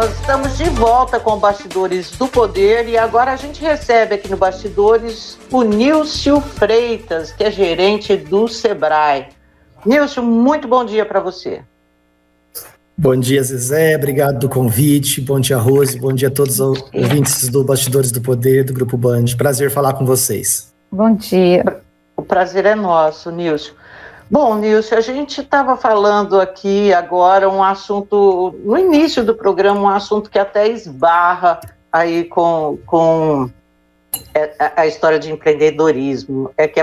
Nós estamos de volta com Bastidores do Poder e agora a gente recebe aqui no Bastidores o Nílcio Freitas, que é gerente do Sebrae. Nílcio, muito bom dia para você. Bom dia, Zezé, obrigado do convite, bom dia, Rose, bom dia a todos os ouvintes do Bastidores do Poder, do Grupo Band, prazer falar com vocês. Bom dia. O prazer é nosso, Nílcio. Bom, Nílcio, a gente estava falando aqui agora um assunto, no início do programa, um assunto que até esbarra aí com a história de empreendedorismo. É que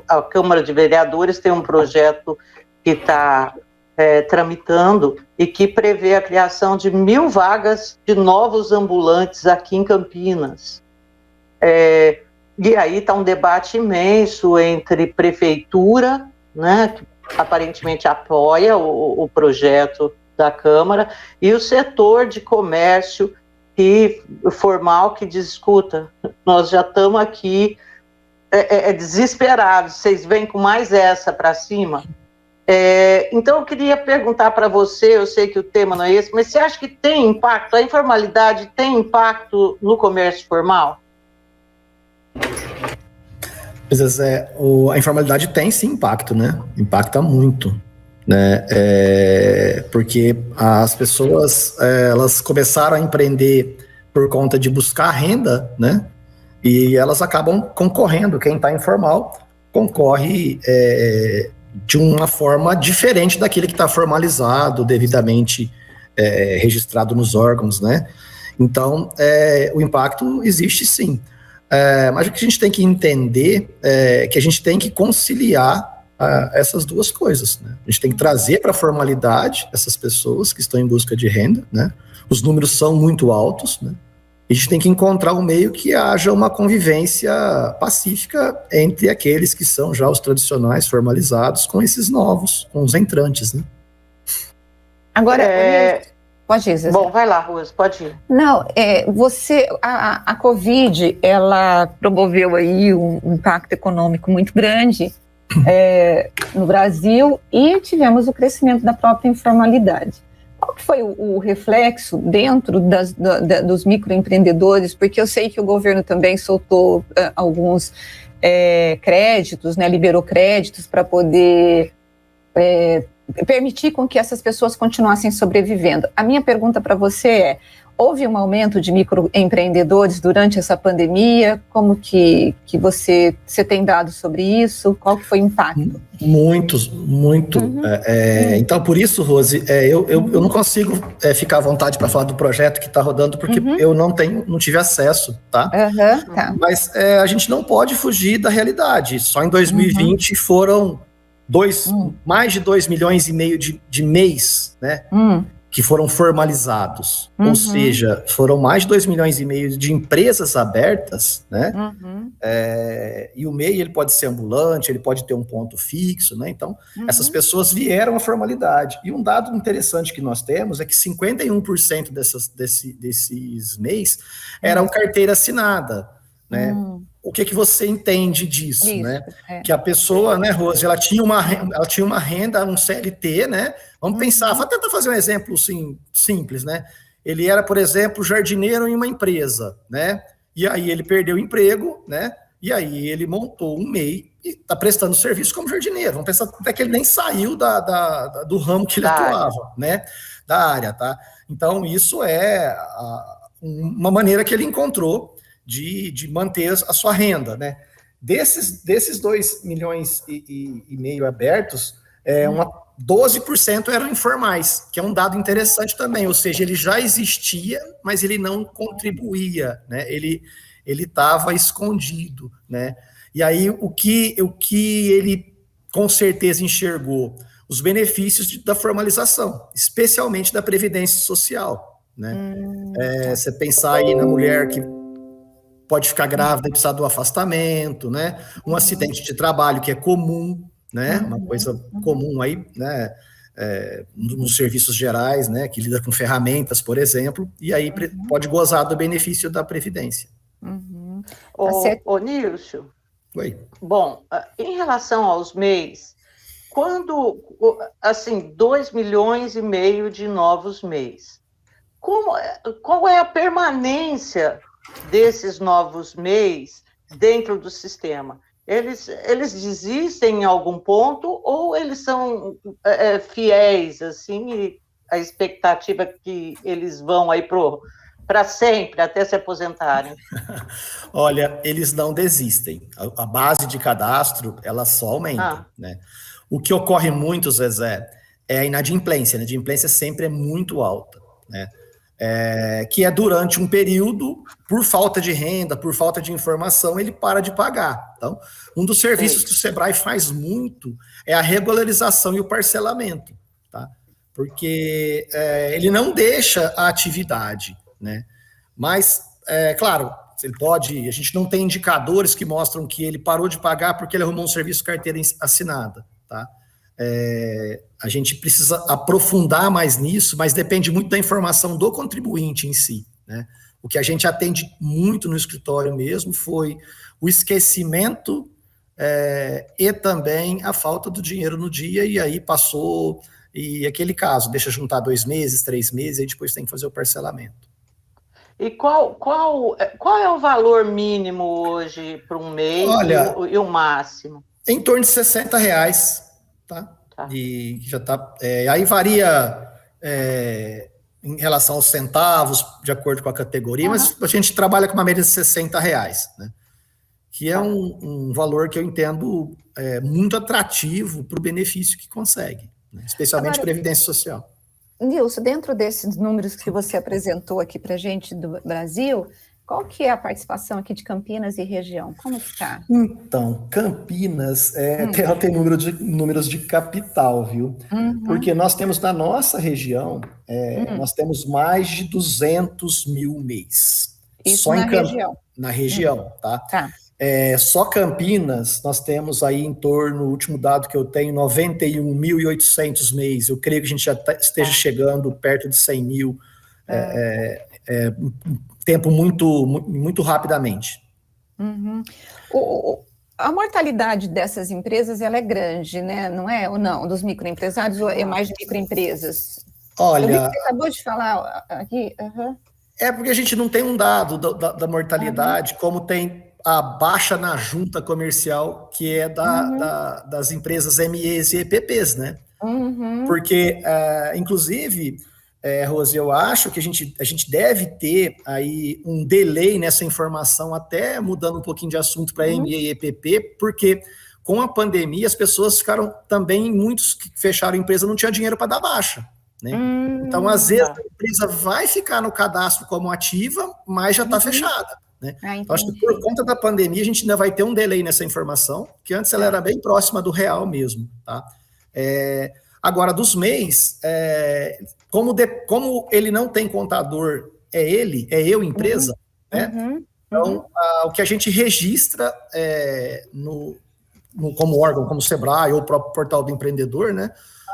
a Câmara de Vereadores tem um projeto que está tramitando e que prevê a criação de 1.000 vagas de novos ambulantes aqui em Campinas. E aí está um debate imenso entre prefeitura, né, que aparentemente apoia o projeto da Câmara, e o setor de comércio formal que diz, escuta, nós já estamos aqui desesperados, vocês vêm com mais essa para cima? Então eu queria perguntar para você, eu sei que o tema não é esse, mas você acha que tem impacto, a informalidade tem impacto no comércio formal? A informalidade tem sim impacto, né? Impacta muito, né? Porque as pessoas elas começaram a empreender por conta de buscar renda, né? E elas acabam concorrendo. Quem está informal concorre de uma forma diferente daquele que está formalizado, devidamente registrado nos órgãos, né? Então, o impacto existe sim. Mas o que a gente tem que entender é que a gente tem que conciliar essas duas coisas, né? A gente tem que trazer para a formalidade essas pessoas que estão em busca de renda, né? Os números são muito altos, né? E a gente tem que encontrar um meio que haja uma convivência pacífica entre aqueles que são já os tradicionais formalizados com esses novos, com os entrantes, né? Agora, pode ir, Zezé. Bom, vai lá, Rose, pode ir. Não, a Covid, ela promoveu aí um impacto econômico muito grande no Brasil e tivemos o crescimento da própria informalidade. Qual que foi o reflexo dentro dos microempreendedores? Porque eu sei que o governo também soltou alguns créditos, né, liberou créditos para poder permitir com que essas pessoas continuassem sobrevivendo. A minha pergunta para você houve um aumento de microempreendedores durante essa pandemia? Como que você tem dados sobre isso? Qual que foi o impacto? Muito. Uhum. Então, por isso, Rose, eu não consigo ficar à vontade para falar do projeto que está rodando, porque eu não tive acesso, tá? Tá. Mas a gente não pode fugir da realidade. Só em 2020 foram mais de 2,5 milhões de MEIs, né? Que foram formalizados, ou seja, foram mais de 2,5 milhões de empresas abertas, né? E o MEI, ele pode ser ambulante, ele pode ter um ponto fixo, né? Então, essas pessoas vieram à formalidade. E um dado interessante que nós temos é que 51% desses MEIs eram carteira assinada, né? O que você entende disso, né? Que a pessoa, né, Rose, ela tinha uma renda, um CLT, né? Vamos pensar, vou tentar fazer um exemplo assim, simples, né? Ele era, por exemplo, jardineiro em uma empresa, né? E aí ele perdeu o emprego, né? E aí ele montou um MEI e está prestando serviço como jardineiro. Vamos pensar até que ele nem saiu do ramo que ele atuava, né? Da área, tá? Então, isso é uma maneira que ele encontrou de manter a sua renda, né? Desses 2,5 milhões abertos, 12% eram informais, que é um dado interessante também, ou seja, ele já existia, mas ele não contribuía, né? Ele estava escondido, né? E aí, o que ele com certeza enxergou? Os benefícios da formalização, especialmente da Previdência Social, né? Você pensar aí na mulher que pode ficar grávida e precisar do afastamento, né? Um acidente de trabalho que é comum, né? Uma coisa comum aí, né? Nos serviços gerais, né? Que lida com ferramentas, por exemplo, e aí pode gozar do benefício da Previdência. Ô Nílcio, Oi. Bom, em relação aos MEIs, quando, assim, 2,5 milhões de novos MEIs, qual é a permanência desses novos MEIs dentro do sistema? Eles desistem em algum ponto ou eles são fiéis, assim, e a expectativa é que eles vão aí para sempre, até se aposentarem? Olha, eles não desistem. A base de cadastro, ela só aumenta, né? O que ocorre muito, Zezé, é a inadimplência. A inadimplência sempre é muito alta, né? Que é durante um período, por falta de renda, por falta de informação, ele para de pagar. Então, um dos serviços que o Sebrae faz muito é a regularização e o parcelamento, tá? Porque ele não deixa a atividade, né? Mas, claro, ele pode. A gente não tem indicadores que mostram que ele parou de pagar porque ele arrumou um serviço carteira assinada, tá? A gente precisa aprofundar mais nisso, mas depende muito da informação do contribuinte em si, né? O que a gente atende muito no escritório mesmo foi o esquecimento e também a falta do dinheiro no dia, e aí passou, e aquele caso, deixa juntar 2 meses, 3 meses, e depois tem que fazer o parcelamento. E qual é o valor mínimo hoje para um mês? Olha, e o máximo? Em torno de R$60, tá? E já tá. Aí varia em relação aos centavos, de acordo com a categoria, mas a gente trabalha com uma média de R$60, né? Que é um valor que eu entendo muito atrativo para o benefício que consegue, né? Especialmente agora, Previdência Social. Nilson, dentro desses números que você apresentou aqui para a gente do Brasil, qual que é a participação aqui de Campinas e região? Como que está? Então, Campinas ela tem números de capital, viu? Porque nós temos na nossa região, nós temos mais de 200 mil MEIs. Isso só na região? Na região, tá? Só Campinas, nós temos aí em torno, o último dado que eu tenho, 91.800 MEIs. Eu creio que a gente já esteja chegando perto de 100 mil, tempo muito rapidamente. A mortalidade dessas empresas, ela é grande, né? Não é? Ou não? Dos microempresários, ou é mais de microempresas? Olha... Você acabou de falar aqui. É porque a gente não tem um dado da mortalidade, como tem a baixa na junta comercial, que é das empresas MEs e EPPs, né? Porque, inclusive, Rose, eu acho que a gente deve ter aí um delay nessa informação, até mudando um pouquinho de assunto para ME e EPP, porque com a pandemia as pessoas ficaram também, muitos que fecharam a empresa não tinham dinheiro para dar baixa, né? Então, às vezes, a empresa vai ficar no cadastro como ativa, mas já está fechada, né? Então, acho que por conta da pandemia a gente ainda vai ter um delay nessa informação, que antes ela era bem próxima do real mesmo, tá? Agora, dos MEIs, como ele não tem contador, eu, empresa, né? Então, o que a gente registra como órgão, como o Sebrae ou o próprio portal do empreendedor, né?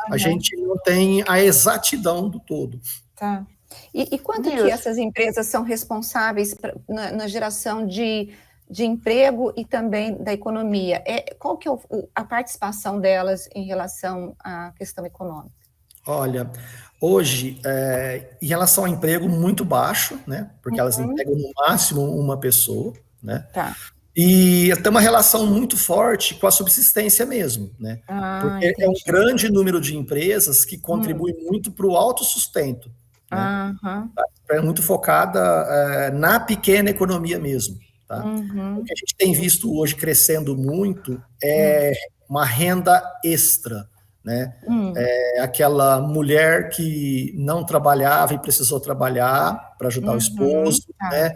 A gente não tem a exatidão do todo. Tá. E quanto que essas empresas são responsáveis na geração de emprego e também da economia? Qual que é a participação delas em relação à questão econômica? Olha, hoje, em relação ao emprego, muito baixo, né? Porque elas empregam no máximo uma pessoa, né? Tá. E tem uma relação muito forte com a subsistência mesmo, né? Porque entendi. É um grande número de empresas que contribuem muito para o autossustento, né? É muito focada na pequena economia mesmo, tá? O que a gente tem visto hoje crescendo muito é uma renda extra, né? Aquela mulher que não trabalhava e precisou trabalhar para ajudar o esposo, né?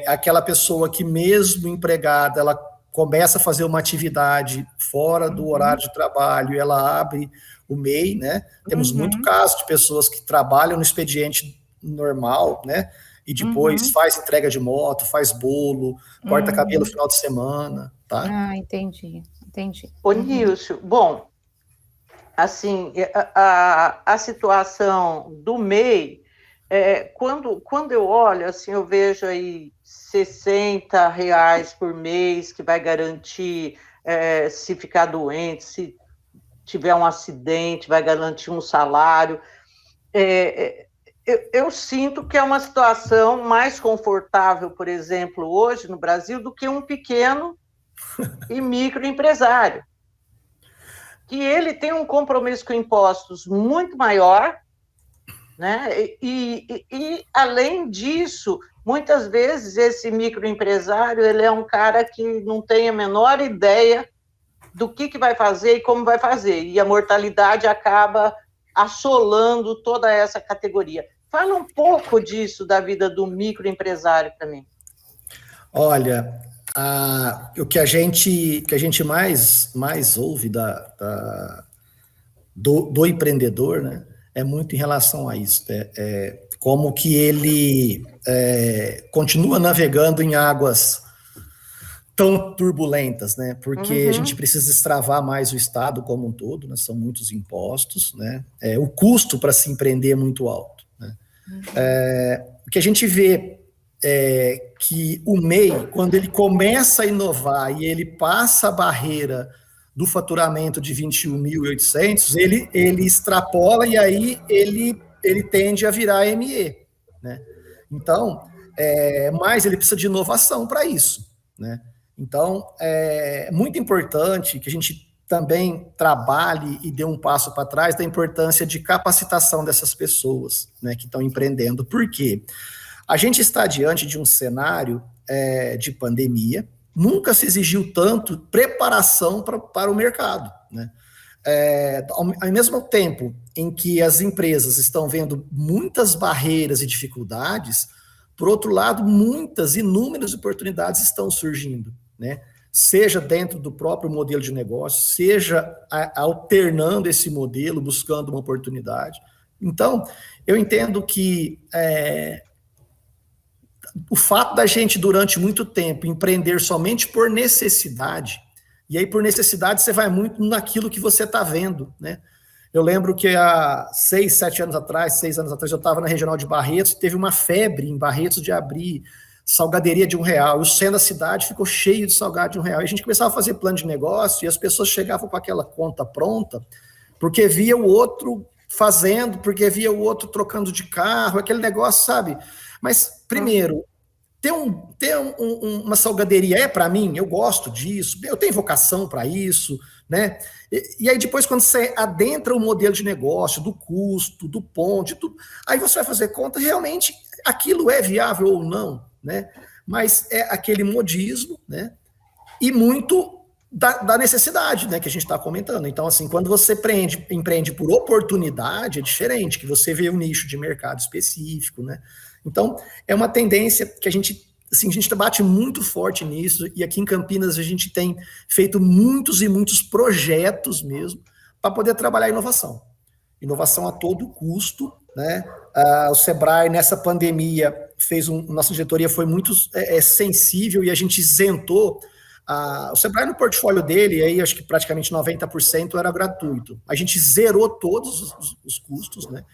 Aquela pessoa que, mesmo empregada, ela começa a fazer uma atividade fora do horário de trabalho e ela abre o MEI, né? Temos muito caso de pessoas que trabalham no expediente normal, né? E depois faz entrega de moto, faz bolo, corta cabelo no final de semana, tá? Entendi. Ô, Nilson, bom, assim, a situação do MEI, quando eu olho, assim, eu vejo aí R$60 por mês que vai garantir, se ficar doente, se tiver um acidente, vai garantir um salário. eu sinto que é uma situação mais confortável, por exemplo, hoje no Brasil, do que um pequeno e microempresário, que ele tem um compromisso com impostos muito maior, né? E além disso, muitas vezes esse microempresário ele é um cara que não tem a menor ideia do que vai fazer e como vai fazer, e a mortalidade acaba assolando toda essa categoria. Fala um pouco disso, da vida do microempresário para mim. Olha, o que a gente mais ouve do empreendedor, né, é muito em relação a isso, como que ele continua navegando em águas tão turbulentas, né? Porque a gente precisa destravar mais o Estado como um todo, né? São muitos impostos, né? O custo para se empreender é muito alto, né? O que a gente vê é que o MEI, quando ele começa a inovar e ele passa a barreira do faturamento de 21.800, ele extrapola e aí ele tende a virar ME, né? Então, mas ele precisa de inovação para isso, né? Então, é muito importante que a gente também trabalhe e dê um passo para trás da importância de capacitação dessas pessoas, né, que estão empreendendo. Por quê? A gente está diante de um cenário de pandemia, nunca se exigiu tanto preparação para o mercado, né? Ao mesmo tempo em que as empresas estão vendo muitas barreiras e dificuldades, por outro lado, inúmeras oportunidades estão surgindo, né? Seja dentro do próprio modelo de negócio, seja alternando esse modelo, buscando uma oportunidade. Então, eu entendo que o fato da gente, durante muito tempo, empreender somente por necessidade, e aí por necessidade você vai muito naquilo que você está vendo, né? Eu lembro que há 6 anos atrás, eu estava na Regional de Barretos, teve uma febre em Barretos de abrir salgaderia de R$1, e o centro da cidade ficou cheio de salgado de R$1, e a gente começava a fazer plano de negócio, e as pessoas chegavam com aquela conta pronta, porque via o outro fazendo, porque via o outro trocando de carro, aquele negócio, sabe? Mas, primeiro, ter uma salgaderia para mim, eu gosto disso, eu tenho vocação para isso, né? E aí depois, quando você adentra o modelo de negócio, do custo, do ponto, aí você vai fazer conta, realmente aquilo é viável ou não, né? Mas é aquele modismo, né? E muito da necessidade, né, que a gente está comentando. Então, assim, quando você empreende por oportunidade, é diferente, que você vê um nicho de mercado específico, né? Então, é uma tendência que a gente bate muito forte nisso, e aqui em Campinas a gente tem feito muitos e muitos projetos mesmo, para poder trabalhar inovação. Inovação a todo custo, né? O Sebrae, nessa pandemia, nossa diretoria foi muito sensível, e a gente isentou. O Sebrae, no portfólio dele, aí acho que praticamente 90% era gratuito. A gente zerou todos os custos, né?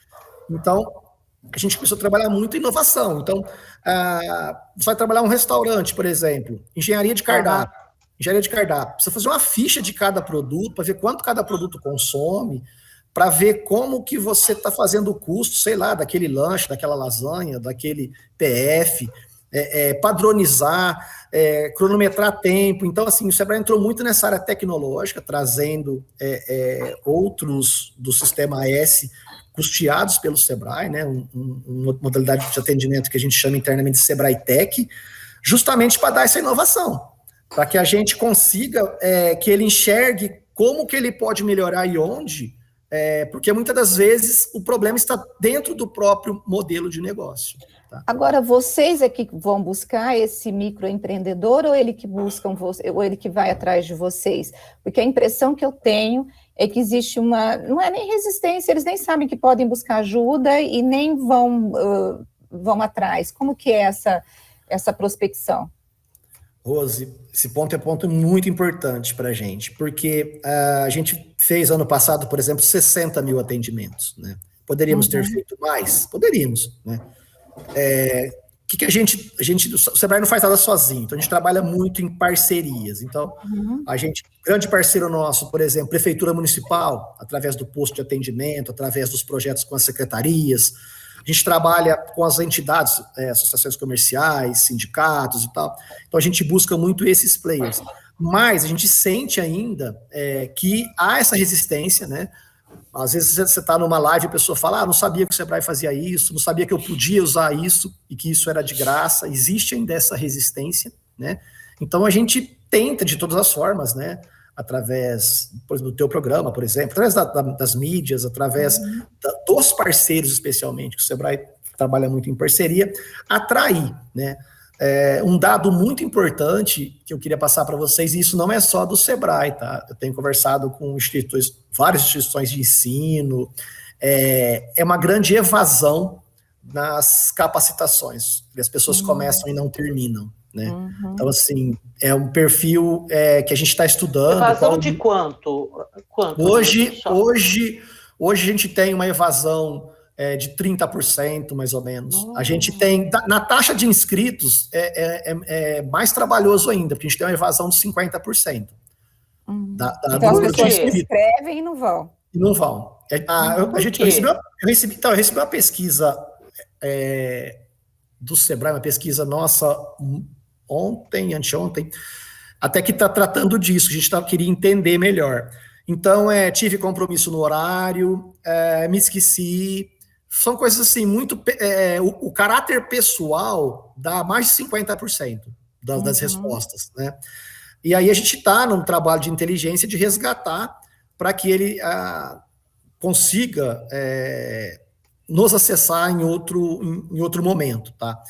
Então, a gente começou a trabalhar muito em inovação. Então, você vai trabalhar um restaurante, por exemplo, engenharia de cardápio. Precisa fazer uma ficha de cada produto, para ver quanto cada produto consome, para ver como que você está fazendo o custo, sei lá, daquele lanche, daquela lasanha, daquele PF, padronizar, cronometrar tempo. Então, assim, o Sebrae entrou muito nessa área tecnológica, trazendo outros do sistema AS custeados pelo Sebrae, né, uma modalidade de atendimento que a gente chama internamente de Sebrae Tech, justamente para dar essa inovação, para que a gente consiga que ele enxergue como que ele pode melhorar e onde, porque muitas das vezes o problema está dentro do próprio modelo de negócio. Tá? Agora, vocês é que vão buscar esse microempreendedor, ou ele que buscam ou ele que vai atrás de vocês? Porque a impressão que eu tenho é que existe não é nem resistência, eles nem sabem que podem buscar ajuda e nem vão atrás. Como que é essa prospecção? Rose, esse ponto é ponto muito importante para a gente, porque a gente fez ano passado, por exemplo, 60 mil atendimentos, né? Poderíamos ter feito mais? Poderíamos, né? O Sebrae não faz nada sozinho, então a gente trabalha muito em parcerias. Então, grande parceiro nosso, por exemplo, Prefeitura Municipal, através do posto de atendimento, através dos projetos com as secretarias, A gente trabalha com as entidades, associações comerciais, sindicatos e tal. Então, a gente busca muito esses players. Mas a gente sente ainda que há essa resistência, né? Às vezes você está numa live e a pessoa fala, não sabia que o Sebrae fazia isso, não sabia que eu podia usar isso e que isso era de graça. Existe ainda essa resistência, né? Então a gente tenta de todas as formas, né? Através, por exemplo, do teu programa, por exemplo, através das mídias, através dos parceiros, especialmente, que o Sebrae trabalha muito em parceria, atrair, né? Um dado muito importante que eu queria passar para vocês, e isso não é só do Sebrae, tá? Eu tenho conversado com várias instituições de ensino, é uma grande evasão nas capacitações, e as pessoas começam e não terminam, né? Então, assim, é um perfil que a gente está estudando. Evasão de quanto? Hoje a gente tem uma evasão de 30%, mais ou menos. A gente tem, na taxa de inscritos, é mais trabalhoso ainda, porque a gente tem uma evasão de 50%. Então as pessoas se inscrevem e não vão. E não vão. Eu recebi uma pesquisa do Sebrae, uma pesquisa nossa anteontem, até que está tratando disso, a gente queria entender melhor. Então, tive compromisso no horário, me esqueci. São coisas assim, muito... o caráter pessoal dá mais de 50% das respostas, né? E aí a gente está num trabalho de inteligência de resgatar para que ele consiga nos acessar em outro momento, tá?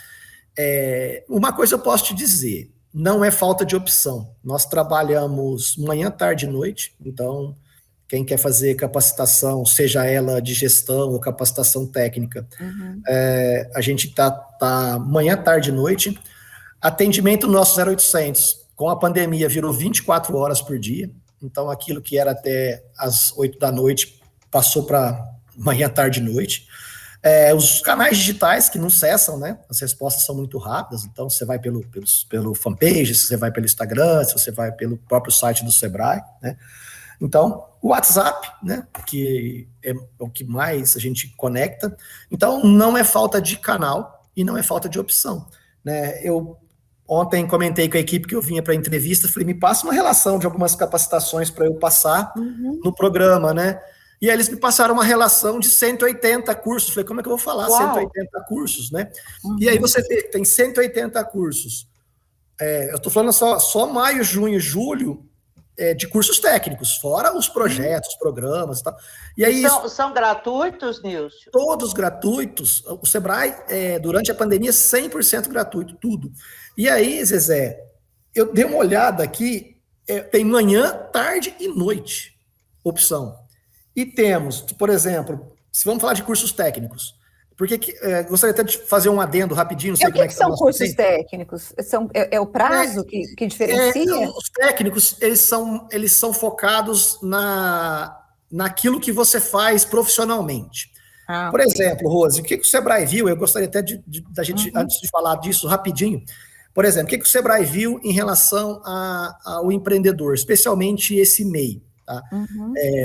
Uma coisa eu posso te dizer, não é falta de opção. Nós trabalhamos manhã, tarde e noite, então... Quem quer fazer capacitação, seja ela de gestão ou capacitação técnica, a gente tá manhã, tarde e noite. Atendimento nosso 0800, com a pandemia, virou 24 horas por dia. Então, aquilo que era até às 8 da noite, passou para manhã, tarde e noite. Os canais digitais que não cessam, né? As respostas são muito rápidas. Então, você vai pelo fanpage, você vai pelo Instagram, se você vai pelo próprio site do Sebrae, né? Então, o WhatsApp, né, que é o que mais a gente conecta. Então, não é falta de canal e não é falta de opção, né? Eu ontem comentei com a equipe que eu vinha para a entrevista, falei, me passa uma relação de algumas capacitações para eu passar no programa, né? E aí eles me passaram uma relação de 180 cursos. Falei, como é que eu vou falar 180 cursos, né? E aí você vê que tem 180 cursos. Eu estou falando só maio, junho, julho, de cursos técnicos, fora os projetos, programas e tal. E aí, são gratuitos, Nilson? Todos gratuitos. O Sebrae, durante a pandemia, 100% gratuito, tudo. E aí, Zezé, eu dei uma olhada aqui, tem manhã, tarde e noite opção. E temos, por exemplo, se vamos falar de cursos técnicos, porque gostaria até de fazer um adendo rapidinho. Não sei como é que são cursos técnicos? É o prazo que diferencia? Os técnicos, eles são focados naquilo que você faz profissionalmente. Por exemplo, Rose, o que o Sebrae viu? Eu gostaria até da gente, antes de falar disso, rapidinho. Por exemplo, o que o Sebrae viu em relação ao empreendedor, especialmente esse MEI? Tá?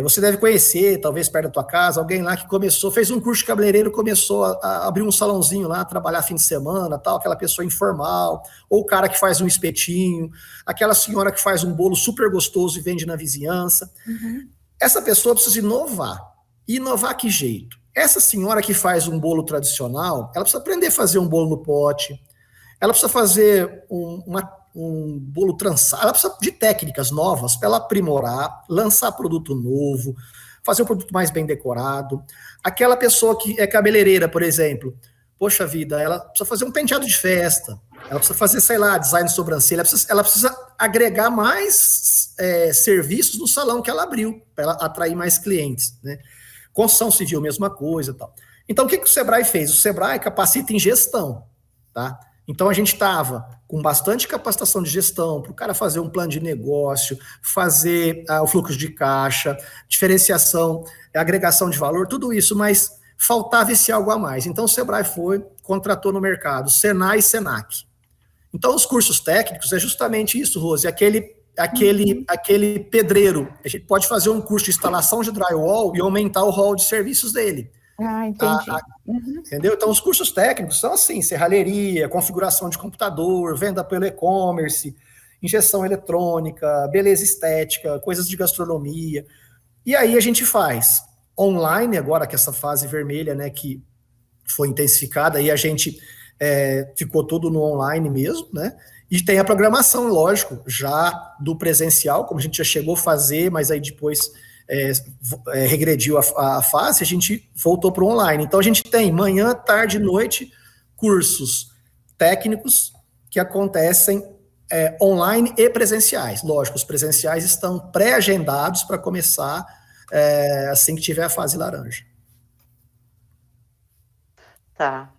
Você deve conhecer, talvez perto da tua casa, alguém lá que fez um curso de cabeleireiro, começou a abrir um salãozinho lá, trabalhar fim de semana, tal, aquela pessoa informal, ou o cara que faz um espetinho, aquela senhora que faz um bolo super gostoso e vende na vizinhança. Essa pessoa precisa inovar. E inovar que jeito? Essa senhora que faz um bolo tradicional, ela precisa aprender a fazer um bolo no pote, ela precisa fazer um bolo trançado, ela precisa de técnicas novas para ela aprimorar, lançar produto novo, fazer um produto mais bem decorado. Aquela pessoa que é cabeleireira, por exemplo, poxa vida, ela precisa fazer um penteado de festa, ela precisa fazer, sei lá, design de sobrancelha, ela precisa agregar mais serviços no salão que ela abriu, para ela atrair mais clientes, né? Construção civil, mesma coisa, tal. Então, o que o Sebrae fez? O Sebrae capacita em gestão, tá? Então, a gente estava com bastante capacitação de gestão para o cara fazer um plano de negócio, fazer o fluxo de caixa, diferenciação, agregação de valor, tudo isso, mas faltava esse algo a mais. Então, o Sebrae contratou no mercado Senai e Senac. Então, os cursos técnicos é justamente isso, Rose, aquele pedreiro. A gente pode fazer um curso de instalação de drywall e aumentar o hall de serviços dele. Entendi. Entendeu? Então, os cursos técnicos são assim, serralheria, configuração de computador, venda pelo e-commerce, injeção eletrônica, beleza estética, coisas de gastronomia. E aí a gente faz online, agora que essa fase vermelha, né, que foi intensificada, aí a gente ficou tudo no online mesmo, né? E tem a programação, lógico, já do presencial, como a gente já chegou a fazer, mas aí depois regrediu a fase, a gente voltou para o online. Então a gente tem manhã, tarde e noite cursos técnicos que acontecem online e presenciais. Lógico, os presenciais estão pré-agendados para começar assim que tiver a fase laranja. Tá.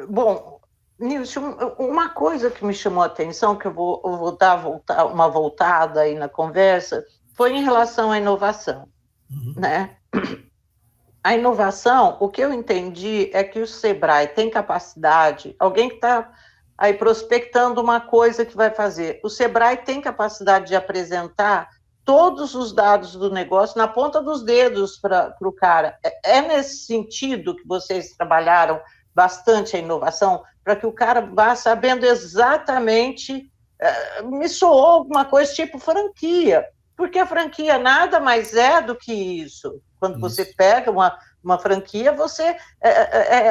Bom, Nilson, uma coisa que me chamou a atenção, que eu vou dar uma voltada aí na conversa, foi em relação à inovação, né? A inovação, o que eu entendi é que o Sebrae tem capacidade, alguém que está aí prospectando uma coisa que vai fazer, o Sebrae tem capacidade de apresentar todos os dados do negócio na ponta dos dedos para o cara. É nesse sentido que vocês trabalharam bastante a inovação, para que o cara vá sabendo exatamente, me soou alguma coisa tipo franquia, porque a franquia nada mais é do que isso. Quando você pega uma franquia,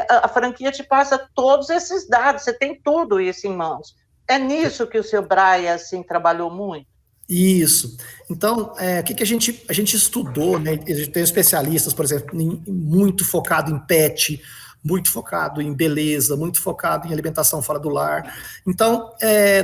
a franquia te passa todos esses dados, você tem tudo isso em mãos. É nisso que o Sebrae, assim, trabalhou muito? Isso. Então, o que a gente estudou, né? A gente tem especialistas, por exemplo, muito focado em pet, muito focado em beleza, muito focado em alimentação fora do lar. Então,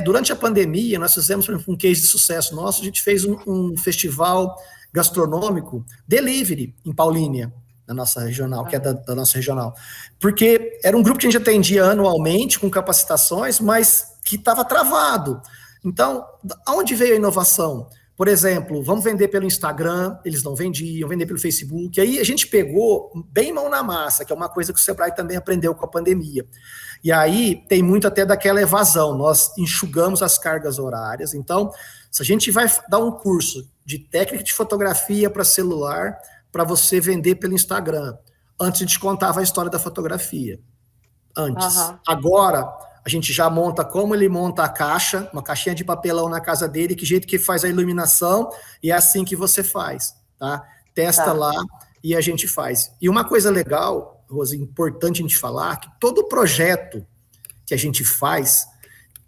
durante a pandemia, nós fizemos um case de sucesso nosso, a gente fez um festival gastronômico delivery em Paulínia, na nossa regional, que é da nossa regional. Porque era um grupo que a gente atendia anualmente, com capacitações, mas que estava travado. Então, aonde veio a inovação? Por exemplo, vamos vender pelo Instagram, eles não vendiam, vender pelo Facebook. Aí a gente pegou bem mão na massa, que é uma coisa que o Sebrae também aprendeu com a pandemia. E aí tem muito até daquela evasão, nós enxugamos as cargas horárias. Então, se a gente vai dar um curso de técnica de fotografia para celular, para você vender pelo Instagram, antes a gente contava a história da fotografia. Antes. Agora, a gente já monta como ele monta a caixa, uma caixinha de papelão na casa dele, que jeito que faz a iluminação, e é assim que você faz, tá? Testa lá e a gente faz. E uma coisa legal, Rose, importante a gente falar, que todo projeto que a gente faz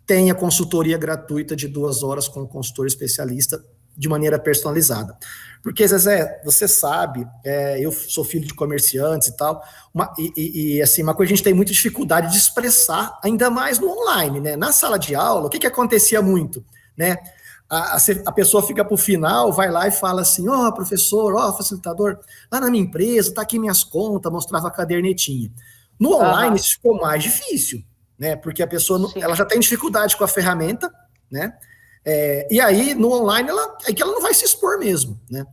tem a consultoria gratuita de 2 horas com o consultor especialista de maneira personalizada. Porque, Zezé, você sabe, eu sou filho de comerciantes e tal, assim, uma coisa que a gente tem muita dificuldade de expressar, ainda mais no online, né? Na sala de aula, o que acontecia muito, né? A pessoa fica para o final, vai lá e fala assim, professor, facilitador, lá na minha empresa, tá aqui minhas contas, mostrava a cadernetinha. No online, isso ficou mais difícil, né? Porque a pessoa ela já tem dificuldade com a ferramenta, né? E aí, no online, ela não vai se expor mesmo, né?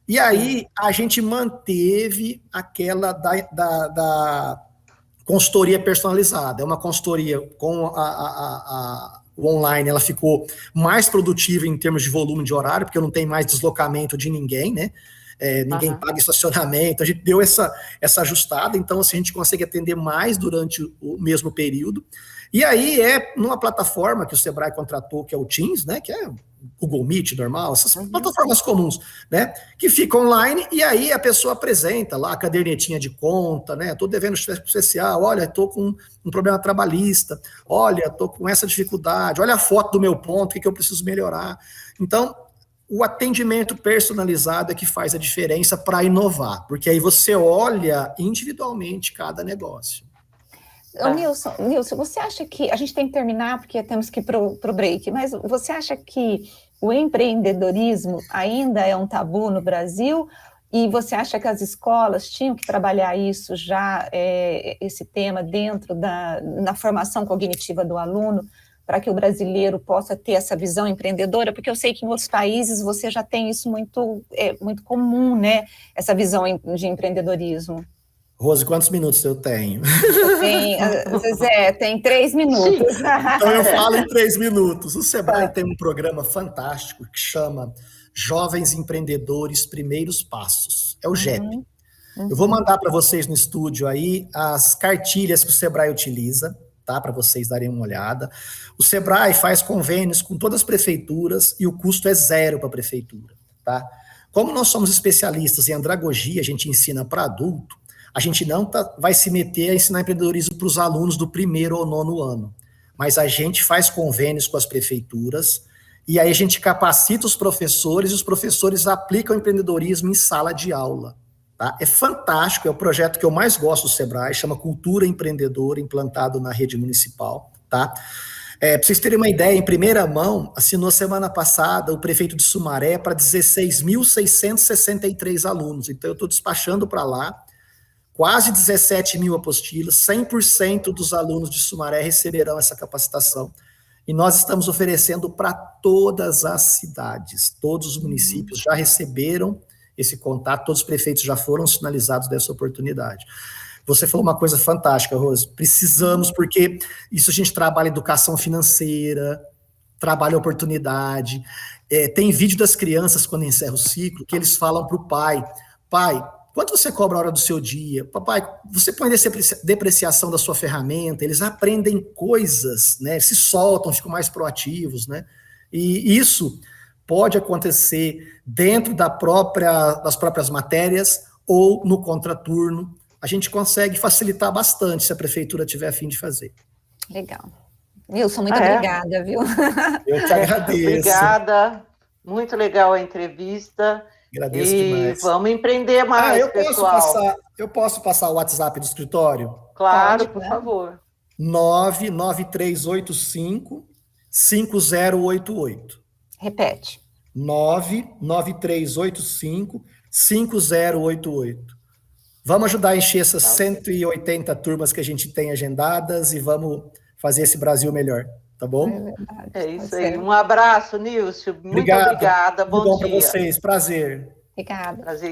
E aí, a gente manteve aquela da consultoria personalizada. É uma consultoria com o online, ela ficou mais produtiva em termos de volume de horário, porque não tem mais deslocamento de ninguém, né? Ninguém paga estacionamento, a gente deu essa ajustada, então assim, a gente consegue atender mais durante o mesmo período. E aí numa plataforma que o Sebrae contratou, que é o Teams, né, que é o Google Meet normal, essas plataformas comuns, né, que fica online, e aí a pessoa apresenta lá a cadernetinha de conta, né, tô devendo especial, olha, tô com um problema trabalhista, olha, tô com essa dificuldade, olha a foto do meu ponto, o que eu preciso melhorar. Então, o atendimento personalizado é que faz a diferença para inovar, porque aí você olha individualmente cada negócio. Nilson, você acha que, a gente tem que terminar porque temos que ir para o break, mas você acha que o empreendedorismo ainda é um tabu no Brasil? E você acha que as escolas tinham que trabalhar isso já, esse tema dentro na formação cognitiva do aluno, para que o brasileiro possa ter essa visão empreendedora? Porque eu sei que em outros países você já tem isso muito comum, né? Essa visão de empreendedorismo. Rose, quantos minutos eu tenho? Zezé, tem 3 minutos. Então eu falo em 3 minutos. O Sebrae tem um programa fantástico que chama Jovens Empreendedores Primeiros Passos. É o JEP. Eu vou mandar para vocês no estúdio aí as cartilhas que o Sebrae utiliza, tá? Para vocês darem uma olhada. O Sebrae faz convênios com todas as prefeituras e o custo é zero para a prefeitura, tá? Como nós somos especialistas em andragogia, a gente ensina para adulto, a gente não vai se meter a ensinar empreendedorismo para os alunos do 1º ou 9º ano, mas a gente faz convênios com as prefeituras e aí a gente capacita os professores e os professores aplicam empreendedorismo em sala de aula. Tá? É fantástico, é o projeto que eu mais gosto do Sebrae, chama Cultura Empreendedora, implantado na rede municipal. Tá? Para vocês terem uma ideia, em primeira mão, assinou semana passada o prefeito de Sumaré para 16.663 alunos. Então, eu estou despachando para lá quase 17 mil apostilas, 100% dos alunos de Sumaré receberão essa capacitação. E nós estamos oferecendo para todas as cidades, todos os municípios já receberam esse contato, todos os prefeitos já foram sinalizados dessa oportunidade. Você falou uma coisa fantástica, Rose, precisamos, porque isso a gente trabalha educação financeira, trabalha oportunidade, tem vídeo das crianças quando encerra o ciclo, que eles falam para o pai, quanto você cobra a hora do seu dia? Papai, você põe depreciação da sua ferramenta, eles aprendem coisas, né? Se soltam, ficam mais proativos, né? E isso pode acontecer dentro das próprias matérias ou no contraturno. A gente consegue facilitar bastante se a prefeitura tiver a fim de fazer. Legal. Nilson, muito obrigada, viu? Eu te agradeço. Obrigada. Muito legal a entrevista. Agradeço demais. Vamos empreender mais, pessoal. Eu posso passar o WhatsApp do escritório? Claro, por favor. 99385-5088. Repete. 99385-5088. Vamos ajudar a encher essas 180 turmas que a gente tem agendadas e vamos fazer esse Brasil melhor, tá bom? É isso aí. Um abraço, Nilson. Muito obrigada. Bom dia. Bom para vocês. Prazer. Obrigada. Prazer.